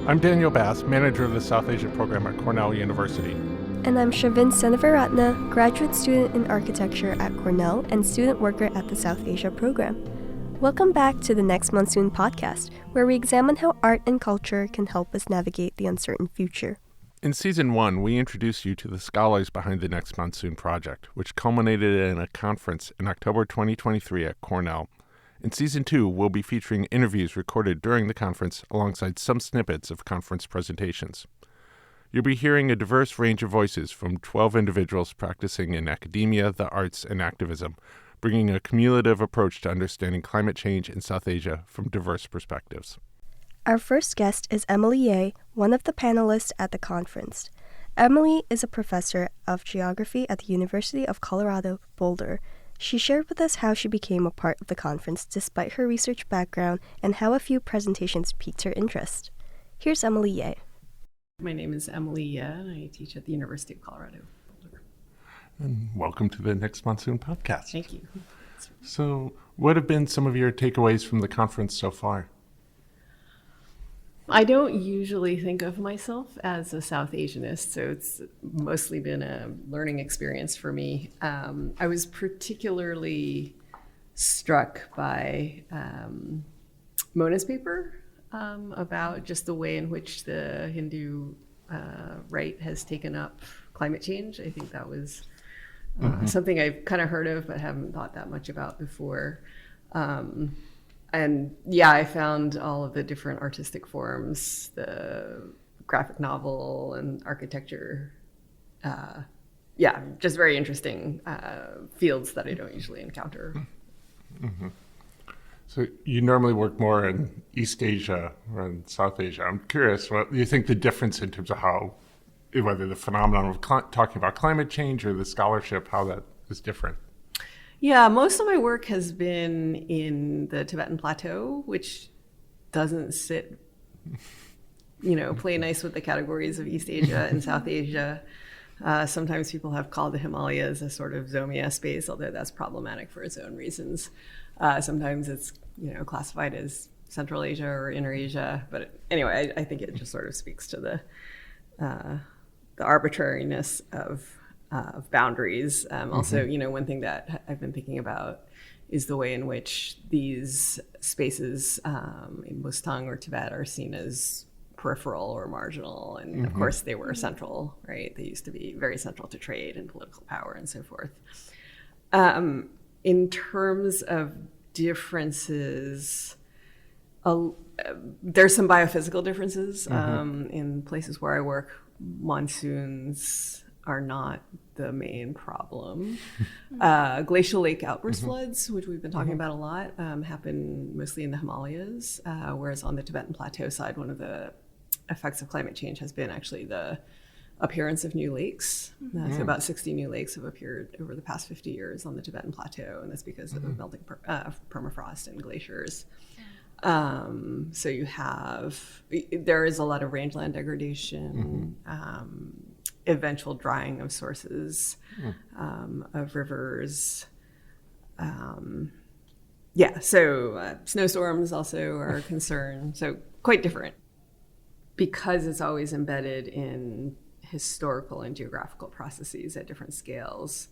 I'm Daniel Bass, manager of the South Asia program at Cornell University. And I'm Shavin Senavaratna, graduate student in architecture at Cornell and student worker at the South Asia program. Welcome back to the Next Monsoon podcast, where we examine how art and culture can help us navigate the uncertain future. In Season 1, we introduced you to the scholars behind the Next Monsoon project, which culminated in a conference in October 2023 at Cornell. In Season 2, we'll be featuring interviews recorded during the conference alongside some snippets of conference presentations. You'll be hearing a diverse range of voices from 12 individuals practicing in academia, the arts, and activism, bringing a cumulative approach to understanding climate change in South Asia from diverse perspectives. Our first guest is Emily Ye, one of the panelists at the conference. Emily is a professor of geography at the University of Colorado, Boulder. She shared with us how she became a part of the conference despite her research background and how a few presentations piqued her interest. Here's Emily Ye. My name is Emily Ye, and I teach at the University of Colorado, Boulder. And welcome to the Next Monsoon podcast. Thank you. So, what have been some of your takeaways from the conference so far? I don't usually think of myself as a South Asianist, so it's mostly been a learning experience for me. I was particularly struck by Mona's paper about just the way in which the Hindu right has taken up climate change. I think that was something I've kind of heard of but haven't thought that much about before. And yeah, I found all of the different artistic forms, the graphic novel and architecture, just very interesting fields that I don't usually encounter. Mm-hmm. So you normally work more in East Asia or in South Asia. I'm curious, what do you think the difference in terms of how, whether the phenomenon of talking about climate change or the scholarship, how that is different? Yeah, most of my work has been in the Tibetan Plateau, which doesn't play nice with the categories of East Asia and South Asia. Sometimes people have called the Himalayas a sort of Zomia space, although that's problematic for its own reasons. Sometimes it's classified as Central Asia or Inner Asia, but anyway, I think it just sort of speaks to the arbitrariness of boundaries. Also, one thing that I've been thinking about is the way in which these spaces in Mustang or Tibet are seen as peripheral or marginal. And of course, they were central, right? They used to be very central to trade and political power and so forth. In terms of differences, there's some biophysical differences. In places where I work, monsoons are not the main problem. Glacial lake outburst floods, which we've been talking about a lot, happen mostly in the Himalayas, whereas on the Tibetan Plateau side, one of the effects of climate change has been actually the appearance of new lakes. So about 60 new lakes have appeared over the past 50 years on the Tibetan Plateau, and that's because of melting permafrost and glaciers. So there is a lot of rangeland degradation, eventual drying of sources, of rivers. So snowstorms also are a concern. So quite different. Because it's always embedded in historical and geographical processes at different scales,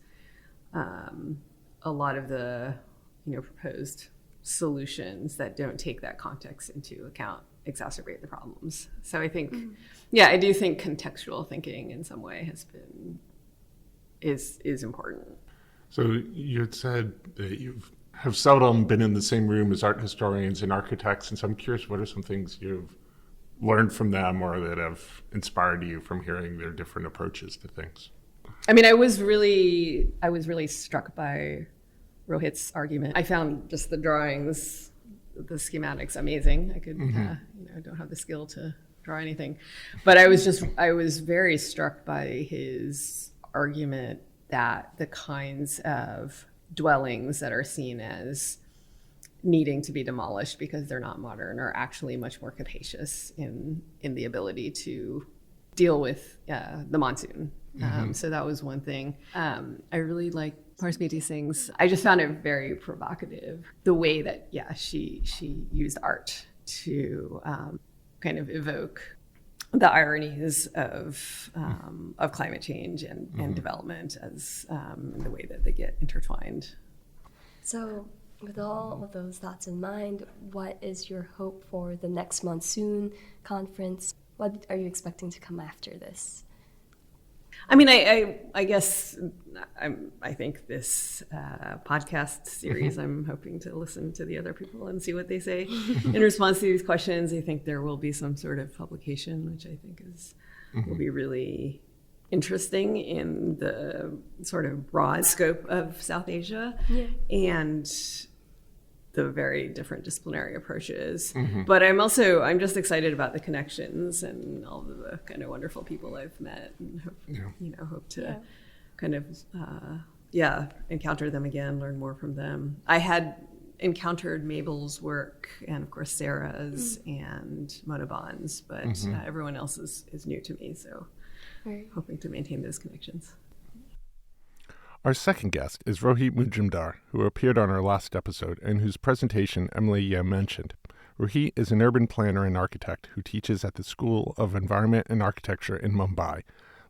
a lot of the proposed solutions that don't take that context into account exacerbate the problems. So I think, I do think contextual thinking in some way is important. So you had said that you have seldom been in the same room as art historians and architects, and so I'm curious, what are some things you've learned from them or that have inspired you from hearing their different approaches to things? I mean, I was really struck by Rohit's argument. I found just the drawings, the schematics amazing. I could, I don't have the skill to draw anything, but I was very struck by his argument that the kinds of dwellings that are seen as needing to be demolished because they're not modern are actually much more capacious in the ability to deal with the monsoon. So that was one thing. I really like Parismita Singh's. I just found it very provocative, the way that she used art to kind of evoke the ironies of climate change and development as the way that they get intertwined. So, with all of those thoughts in mind, what is your hope for the next monsoon conference? What are you expecting to come after this? I mean, I guess I think this podcast series, I'm hoping to listen to the other people and see what they say in response to these questions. I think there will be some sort of publication, which I think will be really interesting in the sort of broad scope of South Asia and the very different disciplinary approaches. But I'm just excited about the connections and all of the kind of wonderful people I've met, and hope to kind of encounter them again, learn more from them. I had encountered Mabel's work and of course Sarah's and Mona Bond's, but everyone else is new to me, so hoping to maintain those connections. Our second guest is Rohit Mujumdar, who appeared on our last episode and whose presentation Emily Ye mentioned. Rohit is an urban planner and architect who teaches at the School of Environment and Architecture in Mumbai.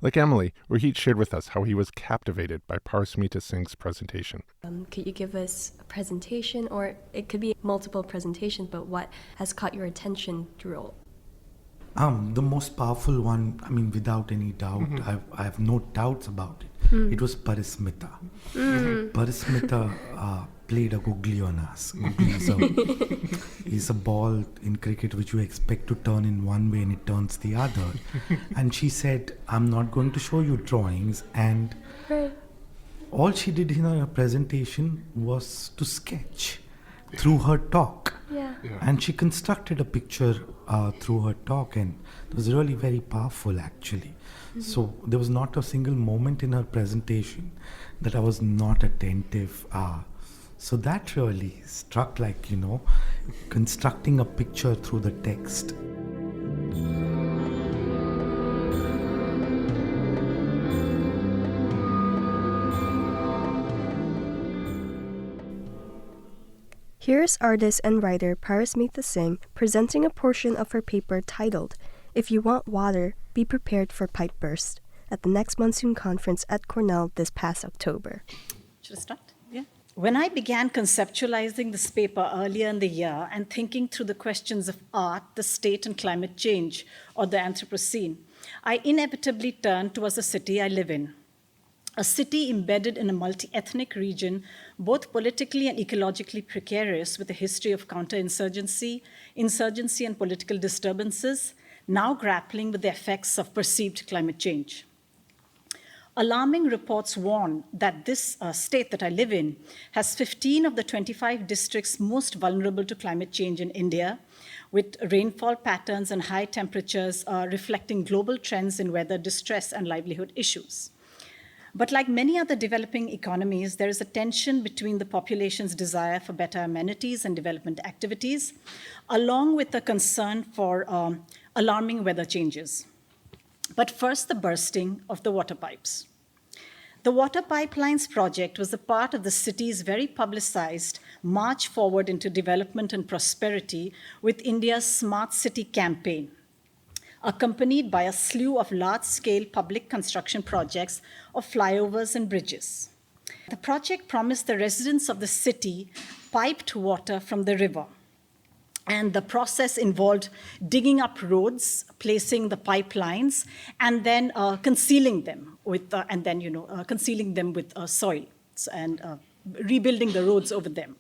Like Emily, Rohit shared with us how he was captivated by Parismita Singh's presentation. Could you give us a presentation, or it could be multiple presentations, but what has caught your attention through all? The most powerful one, I mean, without any doubt, I have no doubts about it. It was Parismita. Parismita played a googly on us. Googly is a ball in cricket which you expect to turn in one way and it turns the other. And she said, I'm not going to show you drawings. And all she did in her presentation was to sketch through her talk. And she constructed a picture through her talk, and it was really very powerful actually. So there was not a single moment in her presentation that I was not attentive. So that really struck, like, constructing a picture through the text. Here's artist and writer Parismita Singh presenting a portion of her paper titled, If You Want Water, Be Prepared for Pipe Burst, at the next monsoon conference at Cornell this past October. Should I start? Yeah. When I began conceptualizing this paper earlier in the year and thinking through the questions of art, the state and climate change, or the Anthropocene, I inevitably turned towards the city I live in. A city embedded in a multi-ethnic region, both politically and ecologically precarious, with a history of counterinsurgency, insurgency, and political disturbances, now grappling with the effects of perceived climate change. Alarming reports warn that this state that I live in has 15 of the 25 districts most vulnerable to climate change in India, with rainfall patterns and high temperatures reflecting global trends in weather distress and livelihood issues. But like many other developing economies, there is a tension between the population's desire for better amenities and development activities, along with a concern for alarming weather changes. But first, the bursting of the water pipes. The Water Pipelines project was a part of the city's very publicized march forward into development and prosperity with India's Smart City campaign, accompanied by a slew of large-scale public construction projects of flyovers and bridges. The project promised the residents of the city piped water from the river. And the process involved digging up roads, placing the pipelines, and then concealing them with, soil and rebuilding the roads over them.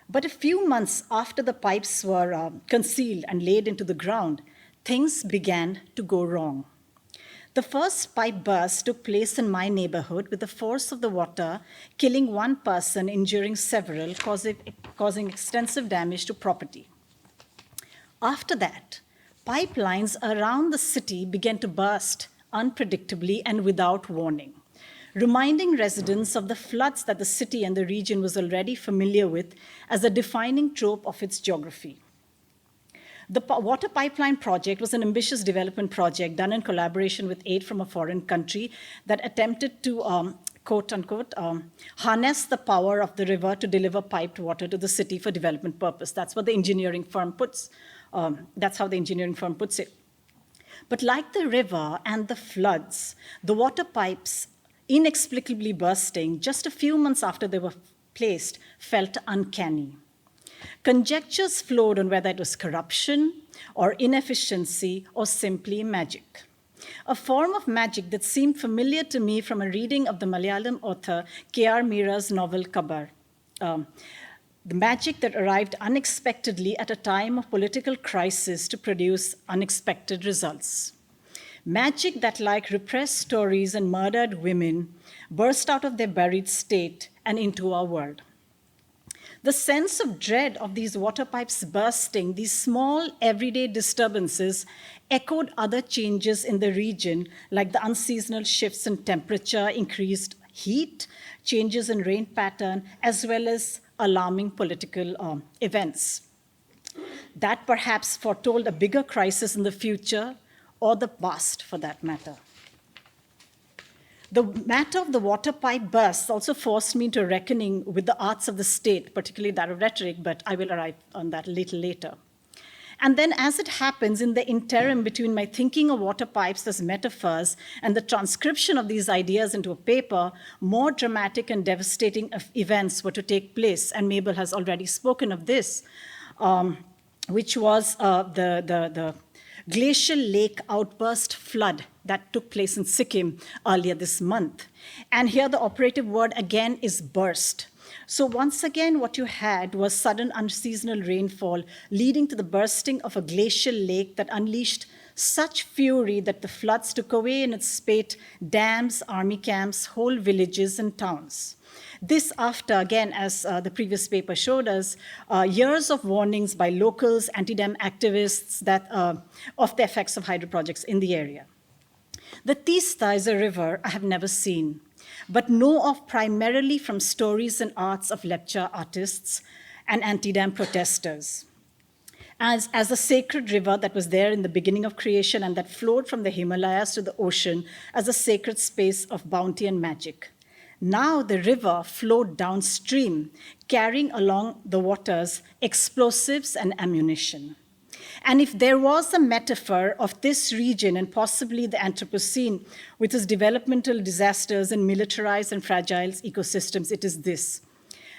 But a few months after the pipes were concealed and laid into the ground, things began to go wrong. The first pipe burst took place in my neighborhood with the force of the water killing one person, injuring several, causing extensive damage to property. After that, pipelines around the city began to burst unpredictably and without warning, reminding residents of the floods that the city and the region was already familiar with as a defining trope of its geography. The Water Pipeline project was an ambitious development project done in collaboration with aid from a foreign country that attempted to, quote unquote, harness the power of the river to deliver piped water to the city for development purpose. That's what the engineering firm puts. That's how the engineering firm puts it. But like the river and the floods, the water pipes inexplicably bursting just a few months after they were placed felt uncanny. Conjectures flowed on whether it was corruption or inefficiency or simply magic. A form of magic that seemed familiar to me from a reading of the Malayalam author K.R. Mira's novel Kabir. The magic that arrived unexpectedly at a time of political crisis to produce unexpected results. Magic that, like repressed stories and murdered women, burst out of their buried state and into our world. The sense of dread of these water pipes bursting, these small everyday disturbances, echoed other changes in the region, like the unseasonal shifts in temperature, increased heat, changes in rain pattern, as well as alarming political events. That perhaps foretold a bigger crisis in the future, or the past for that matter. The matter of the water pipe bursts also forced me into a reckoning with the arts of the state, particularly that of rhetoric, but I will arrive on that a little later. And then, as it happens, in the interim between my thinking of water pipes as metaphors and the transcription of these ideas into a paper, more dramatic and devastating events were to take place, and Mabel has already spoken of this, which was the glacial lake outburst flood that took place in Sikkim earlier this month. And here the operative word again is burst. So once again, what you had was sudden unseasonal rainfall leading to the bursting of a glacial lake that unleashed such fury that the floods took away in its spate dams, army camps, whole villages and towns. This after, again, as the previous paper showed us, years of warnings by locals, anti-dam activists of the effects of hydro projects in the area. The Tista is a river I have never seen, but know of primarily from stories and arts of lepcha artists and anti-dam protesters. As a sacred river that was there in the beginning of creation and that flowed from the Himalayas to the ocean as a sacred space of bounty and magic. Now the river flowed downstream, carrying along the waters explosives and ammunition. And if there was a metaphor of this region and possibly the Anthropocene with its developmental disasters and militarized and fragile ecosystems, it is this.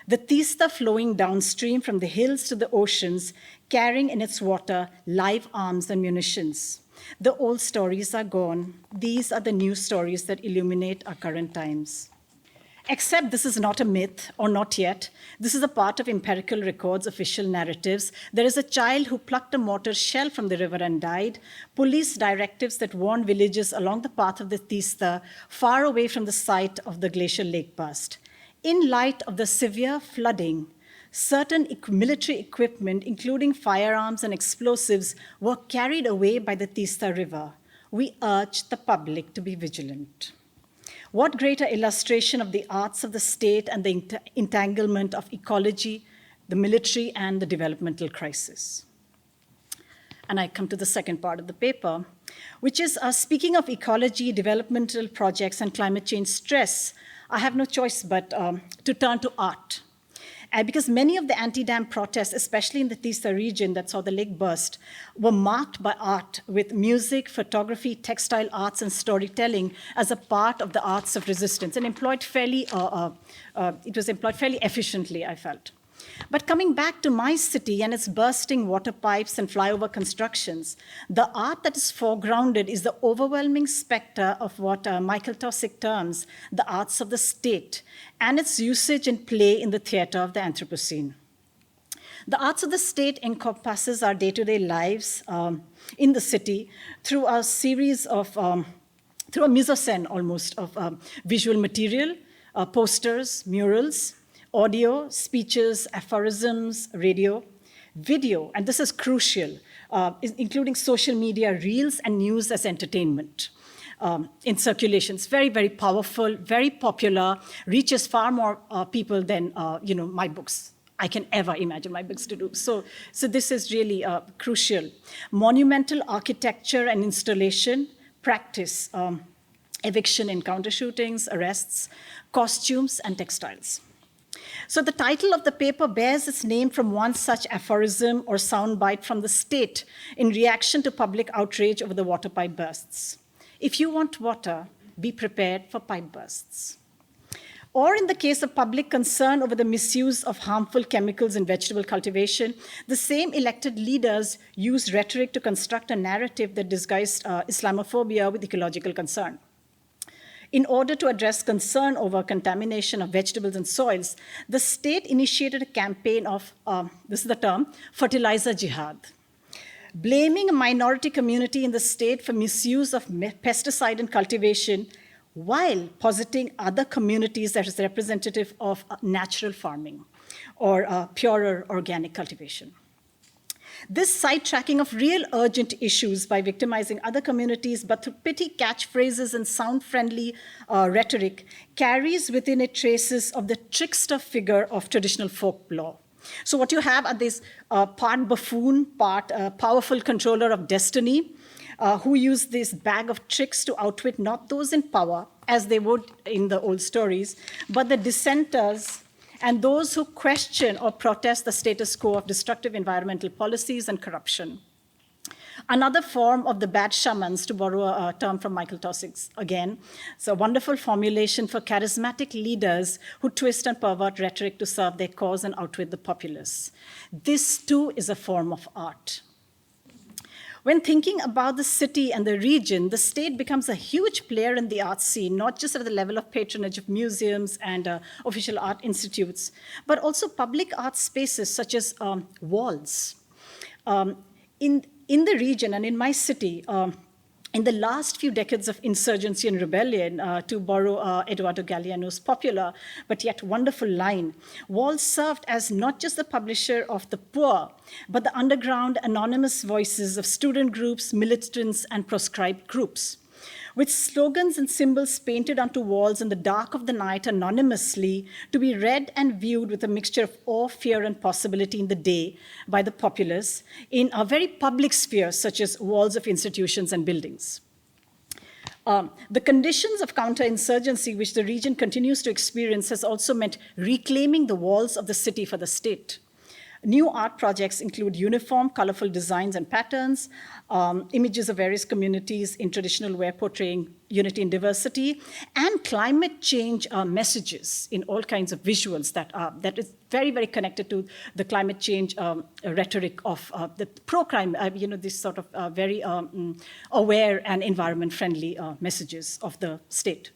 The Tista flowing downstream from the hills to the oceans, carrying in its water live arms and munitions. The old stories are gone. These are the new stories that illuminate our current times. Except this is not a myth, or not yet. This is a part of empirical records, official narratives. There is a child who plucked a mortar shell from the river and died. Police directives that warn villages along the path of the Tista, far away from the site of the glacial lake burst. In light of the severe flooding, certain military equipment, including firearms and explosives, were carried away by the Tista River. We urge the public to be vigilant. What greater illustration of the arts of the state and the entanglement of ecology, the military, and the developmental crisis? And I come to the second part of the paper, which is speaking of ecology, developmental projects, and climate change stress, I have no choice but to turn to art. Because many of the anti-dam protests, especially in the Tista region that saw the lake burst, were marked by art with music, photography, textile arts, and storytelling as a part of the arts of resistance, and it was employed fairly efficiently, I felt. But coming back to my city and its bursting water pipes and flyover constructions, the art that is foregrounded is the overwhelming specter of what Michael Taussig terms the arts of the state and its usage and play in the theater of the Anthropocene. The arts of the state encompasses our day-to-day lives in the city through a series of, through a mise-en-scène almost of visual material, posters, murals, audio, speeches, aphorisms, radio, video, and this is crucial, including social media, reels, and news as entertainment in circulation. It's very, very powerful, very popular, reaches far more people than my books. I can ever imagine my books to do. So this is really crucial. Monumental architecture and installation, practice, eviction encounter shootings, arrests, costumes, and textiles. So the title of the paper bears its name from one such aphorism or soundbite from the state in reaction to public outrage over the water pipe bursts. If you want water, be prepared for pipe bursts. Or in the case of public concern over the misuse of harmful chemicals in vegetable cultivation, the same elected leaders used rhetoric to construct a narrative that disguised Islamophobia with ecological concern. In order to address concern over contamination of vegetables and soils, the state initiated a campaign of, this is the term, fertilizer jihad, blaming a minority community in the state for misuse of pesticide in cultivation, while positing other communities as representative of natural farming or purer organic cultivation. This sidetracking of real urgent issues by victimizing other communities, but through pithy catchphrases and sound-friendly rhetoric, carries within it traces of the trickster figure of traditional folklore. So what you have are this part buffoon, part powerful controller of destiny, who use this bag of tricks to outwit not those in power, as they would in the old stories, but the dissenters and those who question or protest the status quo of destructive environmental policies and corruption. Another form of the bad shamans, to borrow a term from Michael Taussig again, it's a wonderful formulation for charismatic leaders who twist and pervert rhetoric to serve their cause and outwit the populace. This too is a form of art. When thinking about the city and the region, the state becomes a huge player in the art scene, not just at the level of patronage of museums and official art institutes, but also public art spaces such as walls. In the region and in my city, in the last few decades of insurgency and rebellion, to borrow Eduardo Galeano's popular but yet wonderful line, Walls served as not just the publisher of the poor, but the underground anonymous voices of student groups, militants, and proscribed groups. With slogans and symbols painted onto walls in the dark of the night anonymously, to be read and viewed with a mixture of awe, fear, and possibility in the day by the populace in a very public sphere, such as walls of institutions and buildings. The conditions of counterinsurgency which the region continues to experience has also meant reclaiming the walls of the city for the state. New art projects include uniform, colorful designs and patterns, images of various communities in traditional wear portraying unity and diversity, and climate change messages in all kinds of visuals that is very, very connected to the climate change rhetoric of the pro-crime, this sort of very aware and environment-friendly messages of the state.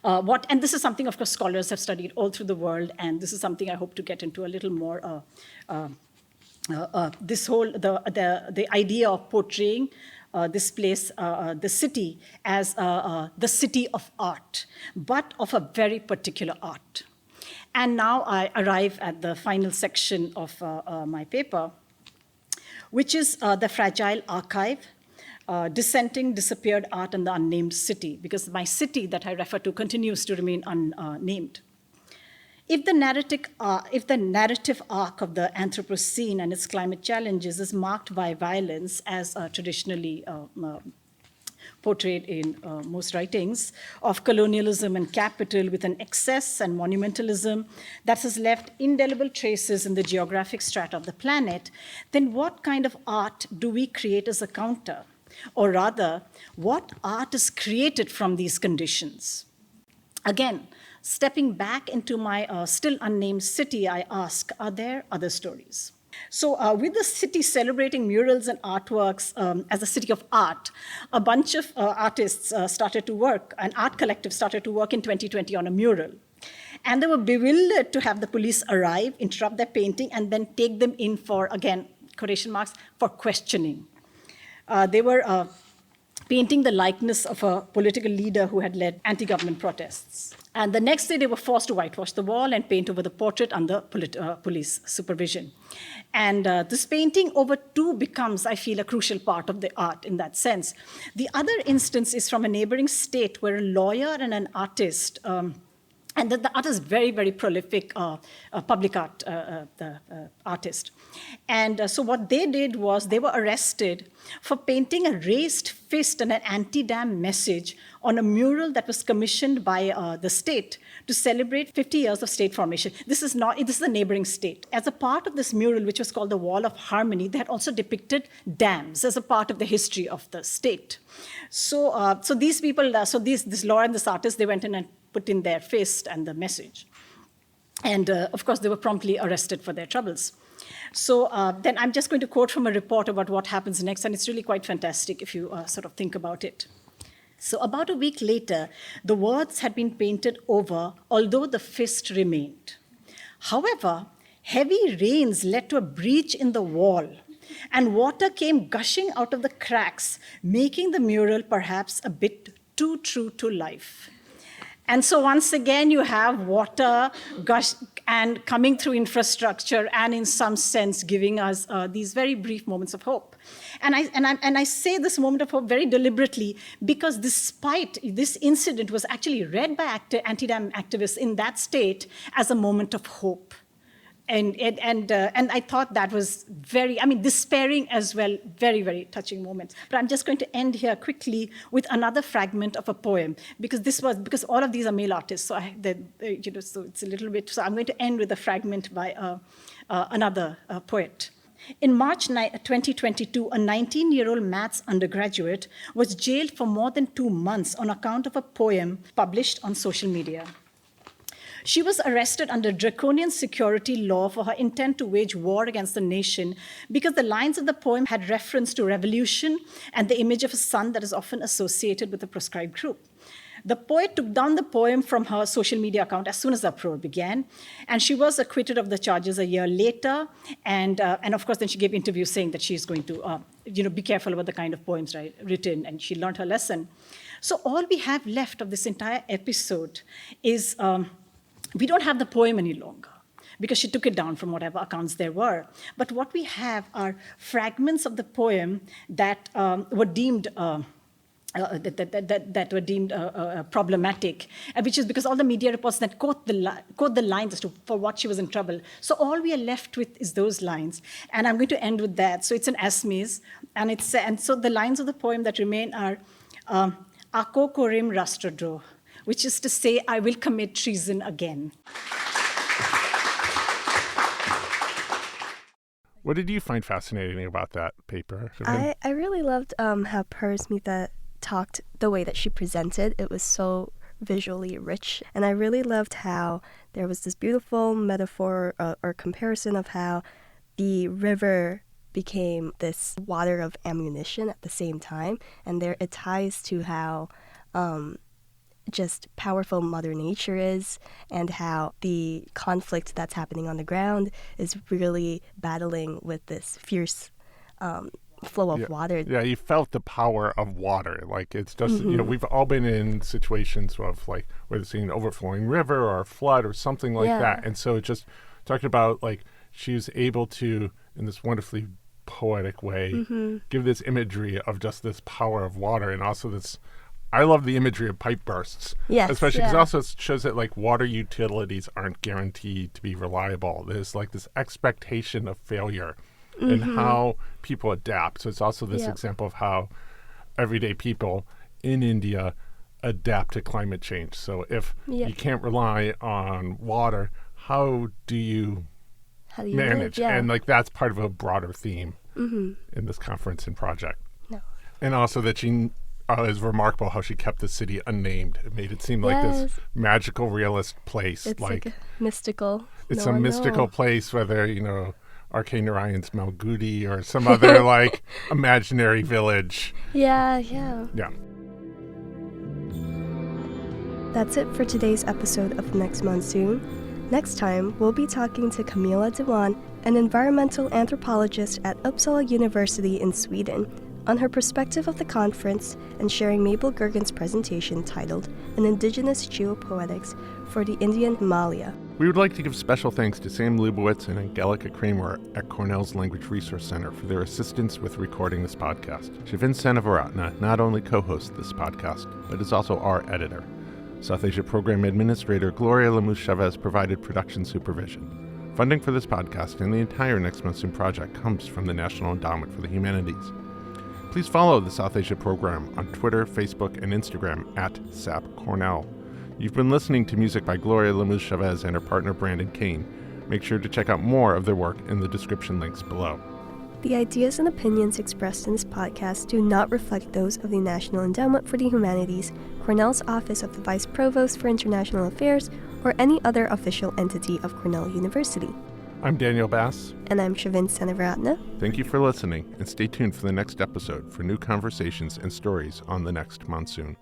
And this is something, of course, scholars have studied all through the world, and this is something I hope to get into a little more. This whole the idea of portraying this place, the city, as the city of art, but of a very particular art. And now I arrive at the final section of my paper, which is the fragile archive. Dissenting, disappeared art in the unnamed city, because my city that I refer to continues to remain unnamed. If the narrative arc of the Anthropocene and its climate challenges is marked by violence, as traditionally portrayed in most writings, of colonialism and capital with an excess and monumentalism that has left indelible traces in the geographic strata of the planet, then what kind of art do we create as a counter? Or rather, what art is created from these conditions? Again, stepping back into my still unnamed city, I ask, are there other stories? So with the city celebrating murals and artworks as a city of art, a bunch of artists started to work, an art collective started to work in 2020 on a mural. And they were bewildered to have the police arrive, interrupt their painting, and then take them in for, again, quotation marks, for questioning. They were painting the likeness of a political leader who had led anti-government protests. And the next day, they were forced to whitewash the wall and paint over the portrait under police supervision. And this painting over too becomes, I feel, a crucial part of the art in that sense. The other instance is from a neighboring state where a lawyer and an artist And the artist is very, very prolific public art artist. And so what they did was they were arrested for painting a raised fist and an anti-dam message on a mural that was commissioned by the state to celebrate 50 years of state formation. This is a neighboring state. As a part of this mural, which was called the Wall of Harmony, they had also depicted dams as a part of the history of the state. So these people, this lawyer and this artist, they went in and put in their fist and the message. And of course, they were promptly arrested for their troubles. So then I'm just going to quote from a report about what happens next, and it's really quite fantastic if you sort of think about it. So about a week later, the words had been painted over, although the fist remained. However, heavy rains led to a breach in the wall, and water came gushing out of the cracks, making the mural perhaps a bit too true to life. And so once again, you have water and coming through infrastructure, and in some sense giving us these very brief moments of hope. And I say this moment of hope very deliberately because despite this incident was actually read by anti-dam activists in that state as a moment of hope. And I thought that was despairing as well, very, very touching moments. But I'm just going to end here quickly with another fragment of a poem, because all of these are male artists, so so it's a little bit. So I'm going to end with a fragment by another poet. In March 2022, a 19-year-old maths undergraduate was jailed for more than 2 months on account of a poem published on social media. She was arrested under draconian security law for her intent to wage war against the nation because the lines of the poem had reference to revolution and the image of a sun that is often associated with a proscribed group. The poet took down the poem from her social media account as soon as the uproar began, and she was acquitted of the charges a year later. And of course, then she gave interviews saying that she's going to be careful about the kind of poems written, and she learned her lesson. So all we have left of this entire episode is we don't have the poem any longer because she took it down from whatever accounts there were. But what we have are fragments of the poem that were deemed problematic, which is because all the media reports that quote the lines for what she was in trouble. So all we are left with is those lines, and I'm going to end with that. So it's an asmis, and so the lines of the poem that remain are "Ako korim rastrodroh," which is to say, I will commit treason again. What did you find fascinating about that paper? I really loved how Parismita talked, the way that she presented. It was so visually rich. And I really loved how there was this beautiful metaphor or comparison of how the river became this water of ammunition at the same time. And there it ties to how just powerful Mother Nature is, and how the conflict that's happening on the ground is really battling with this fierce flow of water. Yeah, you felt the power of water. Like, it's just, we've all been in situations of, like, where there's an overflowing river or a flood or something like that. And so it just talking about, like, she was able to, in this wonderfully poetic way, give this imagery of just this power of water, and also this, I love the imagery of pipe bursts. Yes, especially because it also shows that, like, water utilities aren't guaranteed to be reliable. There's, like, this expectation of failure and how people adapt. So it's also this example of how everyday people in India adapt to climate change. So if you can't rely on water, how do you manage? Live? And, like, that's part of a broader theme in this conference and project. No. And also that she is remarkable how she kept the city unnamed. It made it seem like this magical, realist place. It's like mystical. It's a mystical place, whether, R.K. Narayan's Malgudi or some other, like, imaginary village. Yeah. That's it for today's episode of Next Monsoon. Next time, we'll be talking to Camilla Dewan, an environmental anthropologist at Uppsala University in Sweden, on her perspective of the conference, and sharing Mabel Gergen's presentation titled An Indigenous Geopoetics for the Indian Himalaya. We would like to give special thanks to Sam Lubowitz and Angelica Kramer at Cornell's Language Resource Center for their assistance with recording this podcast. Shavin Senavaratna not only co-hosts this podcast, but is also our editor. South Asia Program Administrator Gloria Lemus-Chavez provided production supervision. Funding for this podcast and the entire Next Monsoon Project comes from the National Endowment for the Humanities. Please follow the South Asia Program on Twitter, Facebook, and Instagram at SAP Cornell. You've been listening to music by Gloria Lemus-Chavez and her partner Brandon Kane. Make sure to check out more of their work in the description links below. The ideas and opinions expressed in this podcast do not reflect those of the National Endowment for the Humanities, Cornell's Office of the Vice Provost for International Affairs, or any other official entity of Cornell University. I'm Daniel Bass. And I'm Shavin Seneviratne. Thank you for listening, and stay tuned for the next episode for new conversations and stories on the next monsoon.